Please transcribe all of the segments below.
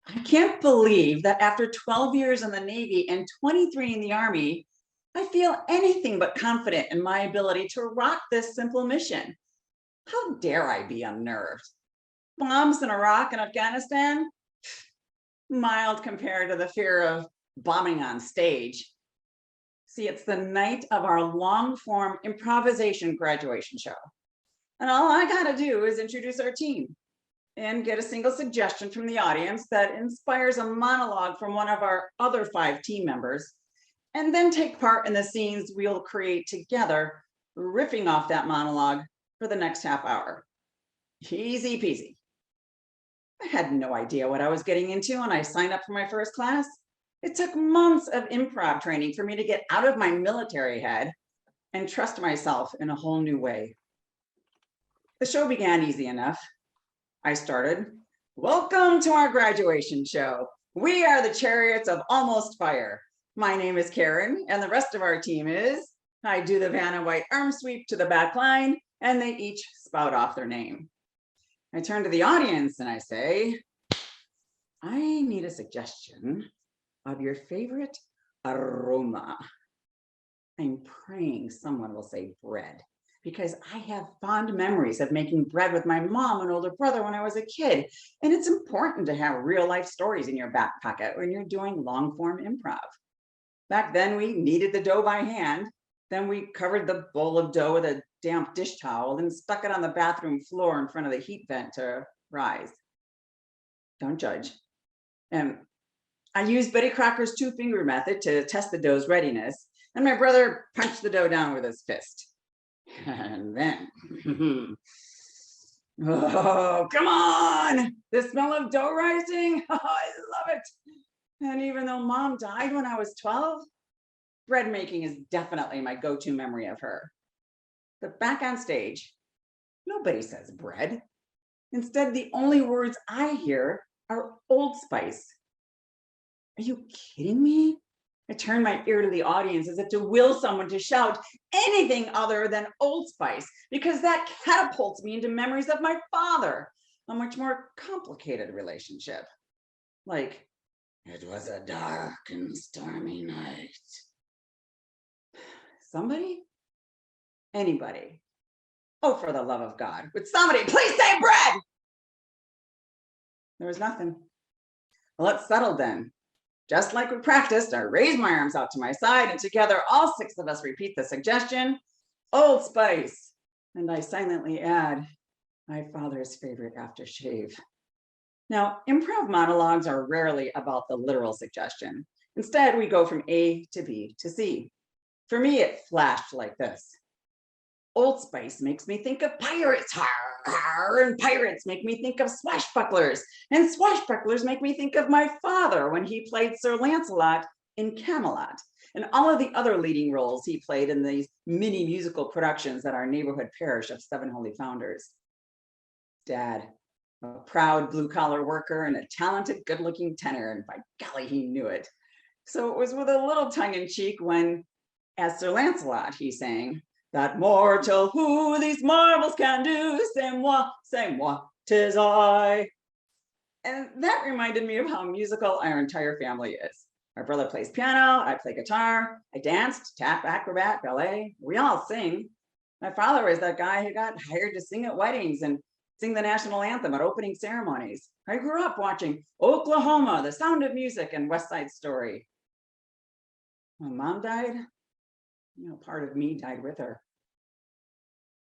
I can't believe that after 12 years in the Navy and 23 in the Army, I feel anything but confident in my ability to rock this simple mission. How dare I be unnerved? Bombs in Iraq and Afghanistan? Mild compared to the fear of bombing on stage. See, it's the night of our long form improvisation graduation show. And all I gotta do is introduce our team and get a single suggestion from the audience that inspires a monologue from one of our other 5 team members, and then take part in the scenes we'll create together, riffing off that monologue for the next half hour. Easy peasy. I had no idea what I was getting into when I signed up for my first class. It took months of improv training for me to get out of my military head and trust myself in a whole new way. The show began easy enough. I started, "Welcome to our graduation show. We are the Chariots of Almost Fire. My name is Karen, and the rest of our team is," I do the Vanna White arm sweep to the back line, and they each spout off their name. I turn to the audience and I say, "I need a suggestion of your favorite aroma." I'm praying someone will say bread, because I have fond memories of making bread with my mom and older brother when I was a kid. And it's important to have real life stories in your back pocket when you're doing long form improv. Back then we kneaded the dough by hand. Then we covered the bowl of dough with a damp dish towel and stuck it on the bathroom floor in front of the heat vent to rise. Don't judge. And I used Betty Crocker's 2-finger method to test the dough's readiness, and my brother punched the dough down with his fist. And then, oh, come on! The smell of dough rising, oh, I love it. And even though Mom died when I was 12, bread making is definitely my go-to memory of her. But back on stage, nobody says bread. Instead, the only words I hear are Old Spice. Are you kidding me? I turn my ear to the audience as if to will someone to shout anything other than Old Spice, because that catapults me into memories of my father, a much more complicated relationship. Like, "It was a dark and stormy night." Somebody? Anybody? Oh, for the love of God, would somebody please say bread? There was nothing. Well, let's settle then. Just like we practiced, I raise my arms out to my side, and together all 6 of us repeat the suggestion, "Old Spice." And I silently add, my father's favorite aftershave. Now, improv monologues are rarely about the literal suggestion. Instead, we go from A to B to C. For me, it flashed like this. Old Spice makes me think of pirates, har, har, and pirates make me think of swashbucklers, and swashbucklers make me think of my father when he played Sir Lancelot in Camelot, and all of the other leading roles he played in these mini musical productions at our neighborhood parish of Seven Holy Founders. Dad, a proud blue-collar worker and a talented, good-looking tenor, and by golly, he knew it. So it was with a little tongue-in-cheek when, as Sir Lancelot, he sang, "That mortal who these marvels can do, c'est moi, 'tis I." And that reminded me of how musical our entire family is. My brother plays piano, I play guitar, I danced, tap, acrobat, ballet, we all sing. My father is that guy who got hired to sing at weddings and sing the national anthem at opening ceremonies. I grew up watching Oklahoma, The Sound of Music, and West Side Story. When Mom died, part of me died with her.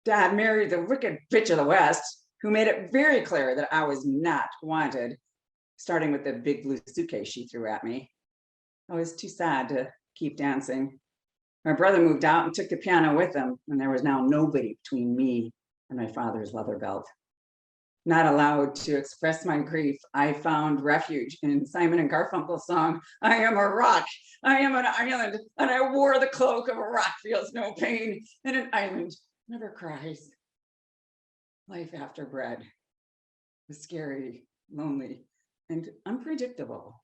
Dad married the wicked bitch of the West, who made it very clear that I was not wanted, starting with the big blue suitcase she threw at me. I was too sad to keep dancing. My brother moved out and took the piano with him, and there was now nobody between me and my father's leather belt. Not allowed to express my grief, I found refuge in Simon and Garfunkel's song, "I am a rock, I am an island, and I wore the cloak of a rock feels no pain, and an island never cries." Life after bread was scary, lonely, and unpredictable.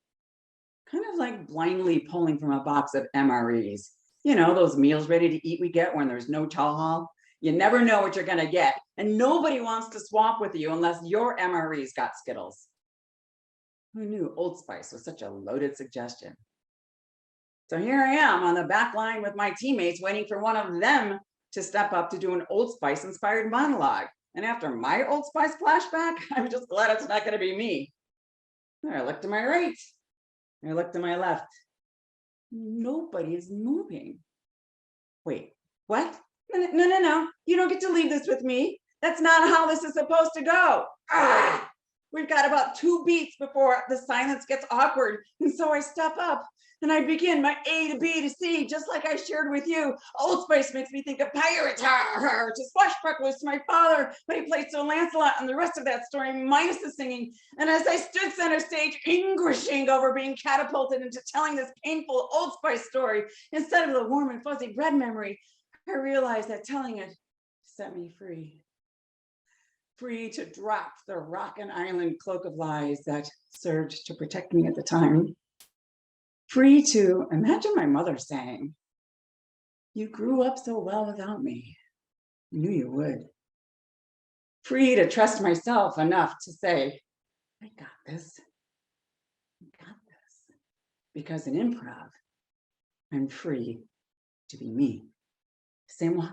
Kind of like blindly pulling from a box of MREs. Those meals ready to eat we get when there's no chow hall. You never know what you're gonna get, and nobody wants to swap with you unless your MRE's got Skittles. Who knew Old Spice was such a loaded suggestion? So here I am on the back line with my teammates, waiting for one of them to step up to do an Old Spice inspired monologue. And after my Old Spice flashback, I'm just glad it's not going to be me. I looked to my right. I looked to my left. Nobody is moving. Wait, what? No. You don't get to leave this with me. That's not how this is supposed to go. Ah! We've got about 2 beats before the silence gets awkward. And so I step up and I begin my A to B to C, just like I shared with you. Old Spice makes me think of pirates, to swashbucklers to my father, but he played Sir Lancelot and the rest of that story, minus the singing. And as I stood center stage, anguishing over being catapulted into telling this painful Old Spice story instead of the warm and fuzzy bread memory, I realized that telling it set me free. Free to drop the rock and island cloak of lies that served to protect me at the time. Free to imagine my mother saying, "You grew up so well without me. I knew you would." Free to trust myself enough to say, "I got this. I got this." Because in improv, I'm free to be me. C'est moi.